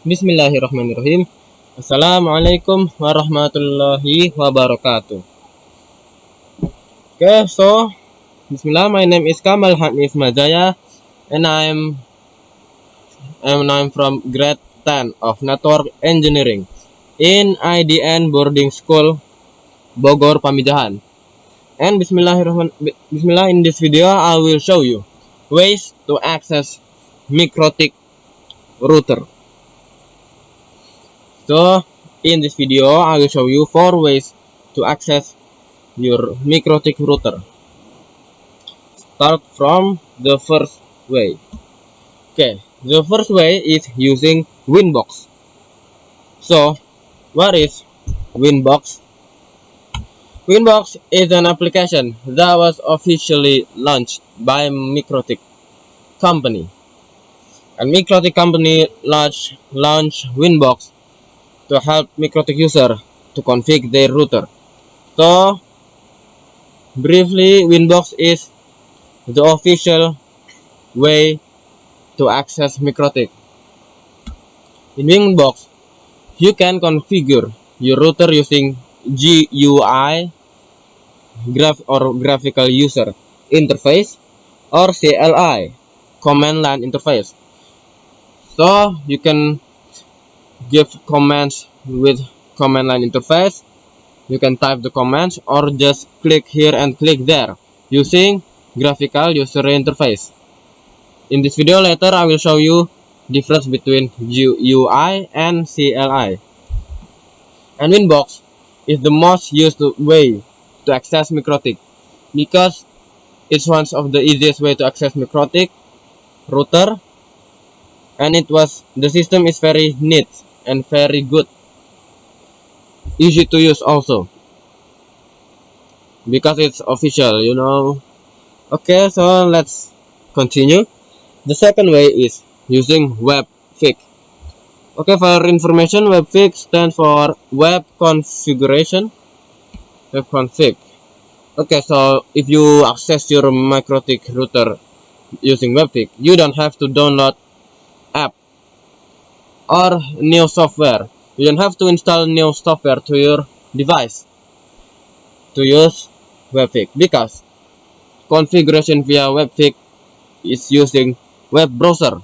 Bismillahirrahmanirrahim. Assalamualaikum warahmatullahi wabarakatuh. Okay, so Bismillah. My name is Kamal Hanif Majaya, and I'm from grade 10 of Network Engineering in IDN Boarding School, Bogor, Pamijahan. And Bismillah. In this video, I will show you ways to access MikroTik router. So in this video, I will show you 4 ways to access your MikroTik router. Start from the first way. Okay, the first way is using Winbox. So, what is Winbox? Winbox is an application that was officially launched by MikroTik company. And MikroTik company launched Winbox to help MikroTik user to configure their router. So, briefly, Winbox is the official way to access MikroTik. In Winbox, you can configure your router using GUI, graphical user interface, or CLI, command line interface. So you can give commands with command line interface. You can type the commands or just click here and click there using graphical user interface. In this video later, I will show you difference between GUI and CLI. And Winbox is the most used way to access MikroTik because it's one of the easiest way to access MikroTik router, and the system is very neat and very good, easy to use also because it's official, Okay, so let's continue. The second way is using Webfig. Okay, for information, Webfig stands for Web Configuration. Webconfig. Okay, so if you access your MikroTik router using Webfig, you don't have to download app or new software. You don't have to install new software to your device to use Webfig because configuration via Webfig is using web browser.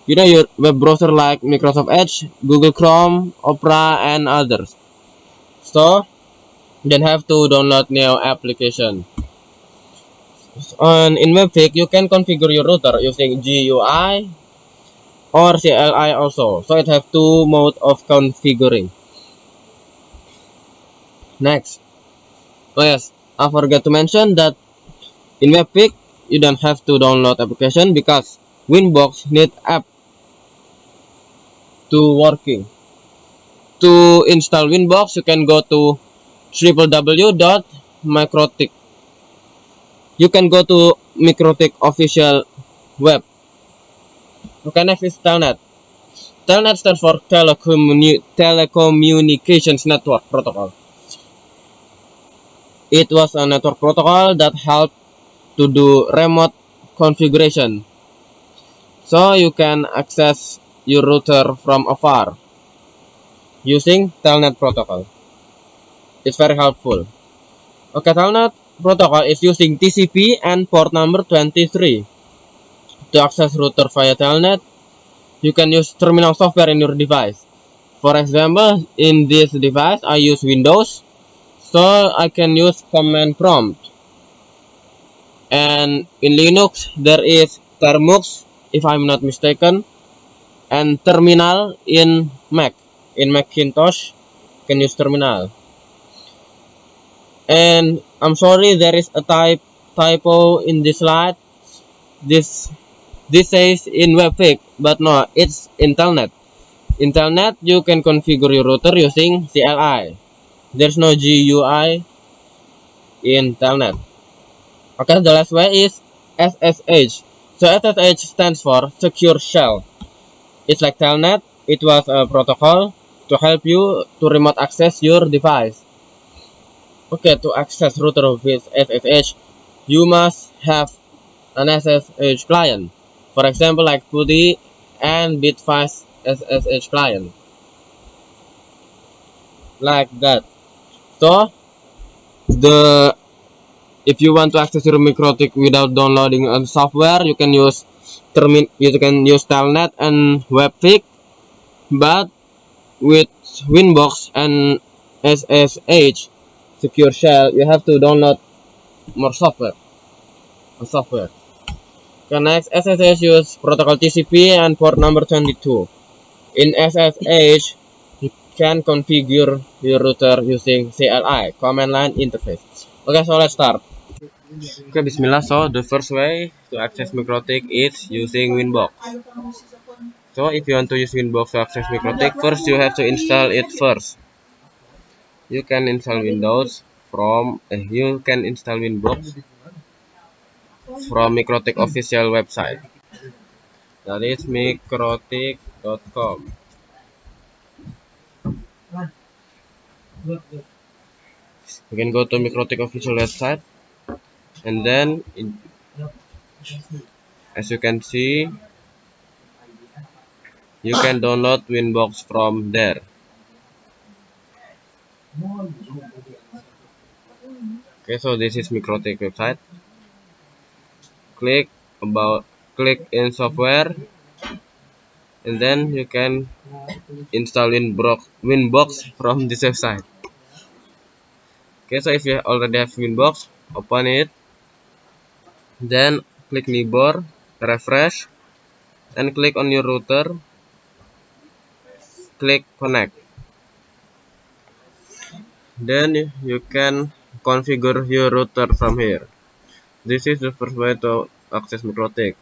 Your web browser like Microsoft Edge, Google Chrome, Opera, and others. So you don't have to download new application. And in Webfig, you can configure your router using GUI or CLI also. So it have 2 mode of configuring. Next. Oh yes, I forgot to mention that in Webfig, you don't have to download application because Winbox need app to working. To install Winbox, you can go to www.mikrotik. You can go to MikroTik official web. Okay, next is Telnet. Telnet stands for Telecommunications Network Protocol. It was a network protocol that helped to do remote configuration. So you can access your router from afar using Telnet protocol. It's very helpful. Okay, Telnet protocol is using TCP and port number 23. To access router via Telnet, you can use terminal software in your device. For example, in this device, I use Windows, so I can use command prompt. And in Linux, there is Termux, if I'm not mistaken, and terminal in Mac. In Macintosh, you can use terminal. And I'm sorry, there is a typo in this slide. This says in Webfig, but no, it's in Telnet. In Telnet, you can configure your router using CLI. There's no GUI in Telnet. Okay, the last way is SSH. So SSH stands for Secure Shell. It's like Telnet. It was a protocol to help you to remote access your device. Okay, to access router with SSH, you must have an SSH client. For example, like PuTTY and Bitfast SSH client, like that. So the if you want to access your MikroTik without downloading a software, you can use Telnet and Webfig, but with Winbox and SSH Secure Shell, you have to download more software. Next, SSH use protocol TCP and port number 22. In SSH, you can configure your router using CLI, command line interface. Okay, so let's start. Okay, bismillah. So the first way to access MikroTik is using Winbox. So if you want to use Winbox to access MikroTik, first you have to install it first. You can install Windows from you can install Winbox from MikroTik official website. That is mikrotik.com. You can go to MikroTik official website, and then as you can see, you can download Winbox from there. Okay, so this is MikroTik website. Click in software, and then you can install Winbox from this website. Okay, so if you already have Winbox, open it, then click Neighbor, refresh, and click on your router, click connect. Then you can configure your router from here. This is the first way to access MikroTik,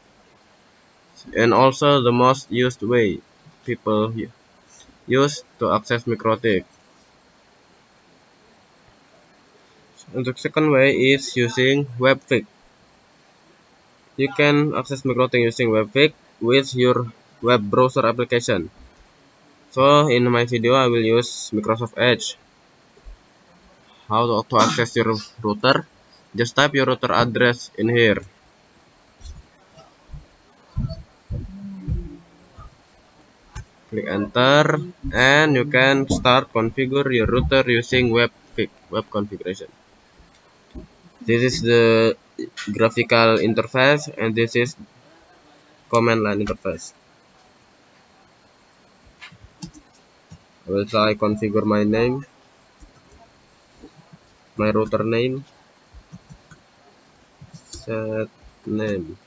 and also the most used way people use to access MikroTik. And the second way is using Webfig. You can access MikroTik using Webfig with your web browser application. So in my video I will use Microsoft Edge. How to access your router? Just type your router address in here. Click enter, and you can start configure your router using Webfig, web configuration. This is the graphical interface, and this is command line interface. I will try configure my router name, set name,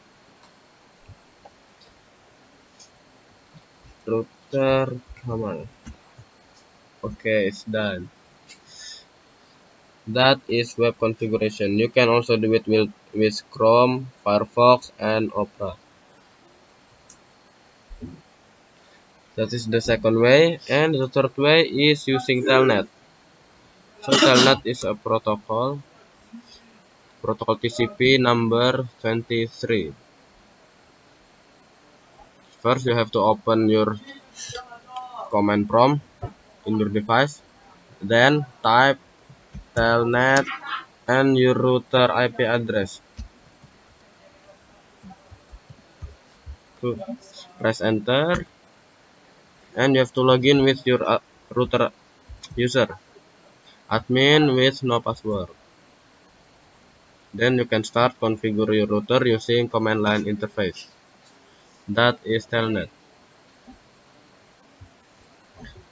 router command. Okay, it's done. That is web configuration. You can also do it with Chrome, Firefox, and Opera. That is the second way, and the third way is using Telnet. So Telnet is a protocol TCP number 23. First, you have to open your command prompt in your device, then type Telnet and your router IP address. Press enter, and you have to log in with your router user admin with no password. Then you can start configure your router using command line interface. That is Telnet.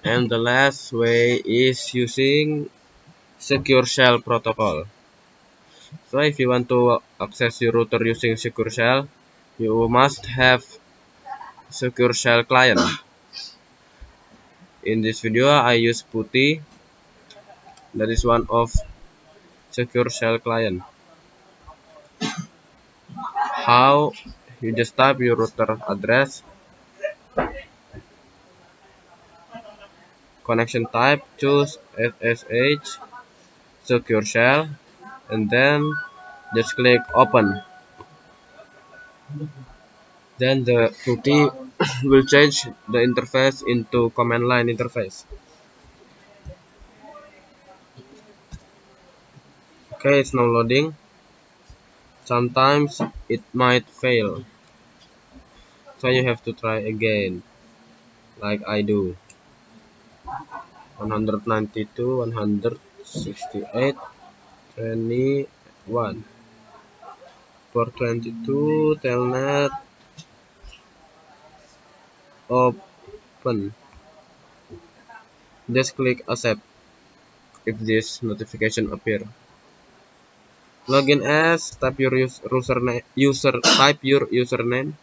And the last way is using Secure Shell protocol. So if you want to access your router using Secure Shell, you must have Secure Shell client. In this video, I use PuTTY. That is one of Secure Shell client. How? You just type your router address, connection type, choose SSH, Secure Shell, and then just click open. Then the PuTTY will change the interface into command line interface. Okay, it's now loading. Sometimes it might fail. So you have to try again, like I do. 192, 168, 21. For 22, telnet open. Just click accept if this notification appear. Login as, type your username,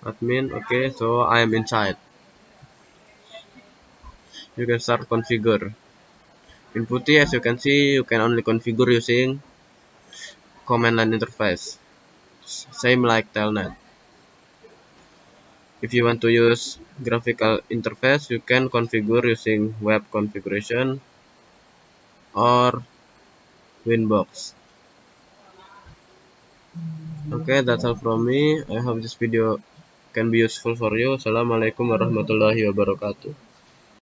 admin. Okay, so I am inside. You can start configure. In putih, as you can see, you can only configure using command line interface, same like telnet. If you want to use graphical interface, you can configure using web configuration or Winbox. Okay, that's all from me. I hope this video can be useful for you. Assalamualaikum warahmatullahi wabarakatuh.